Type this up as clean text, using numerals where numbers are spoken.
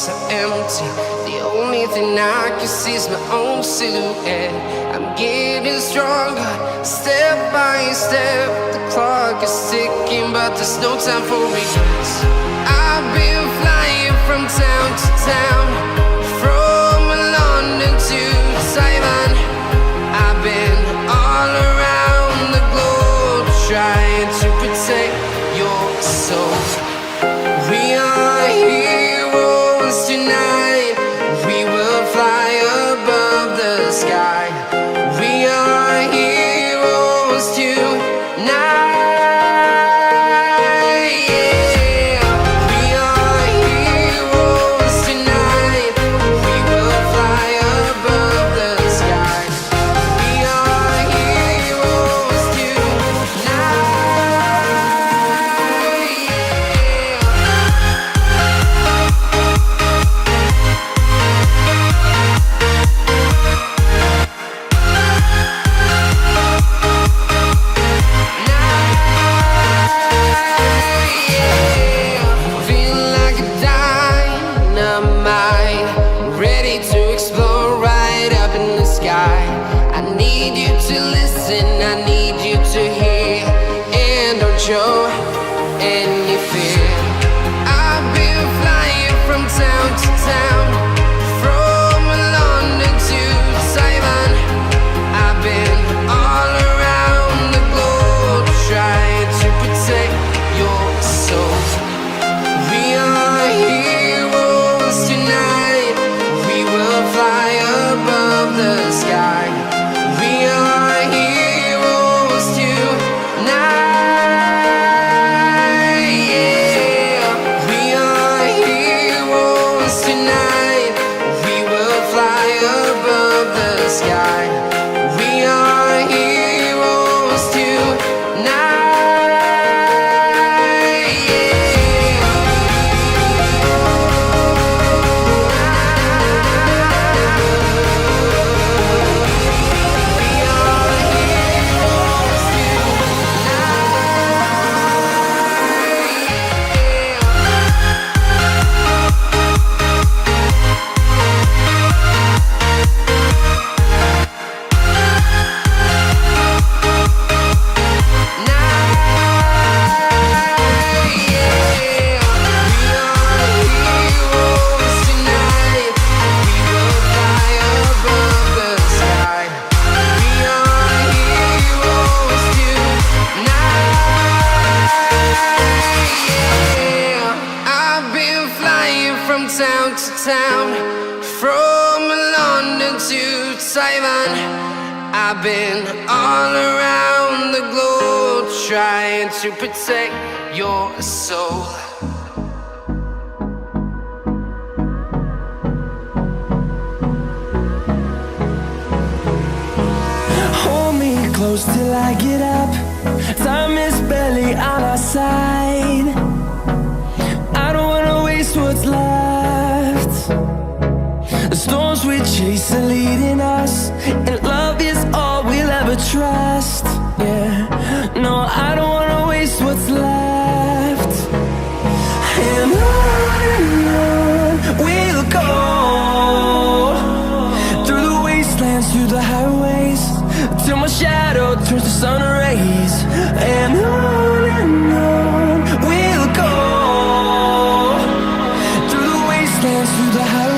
so empty. The only thing I can see is my own silhouette. I'm getting stronger, step by step. The clock is ticking, but there's no time for regrets. I've been flying from town to town, from London to Taiwan. I've been all around the globe, trying to protect your soul. We are heroes tonight. We will fly above the sky. We are heroes tonight. Yeah. We are heroes tonight. We will fly above the sky. We are heroes tonight. Feel like a dynamite, ready to explode right up in the sky. I need you to listen, I need you to hear, and don't show any fear. I've been flying from town to town, from London to Taiwan. I've been all around the globe, trying to protect your soul. We are heroes tonight. We will fly above the sky. We are heroes tonight. Yeah. We are heroes tonight. We will fly above the sky. We are heroes tonight. Yeah. We are heroes town to town, from London to Taiwan. I've been all around the globe, trying to protect your soul. Hold me close till I get up. Time is barely on our side. I don't wanna waste what's left. The storms we chase are leading us, and love is all we'll ever trust. Yeah, no, I don't wanna waste what's left. And on we'll go, through the wastelands, through the highways, till my shadow turns to sun rays. And on we'll go, through the wastelands, through the highways.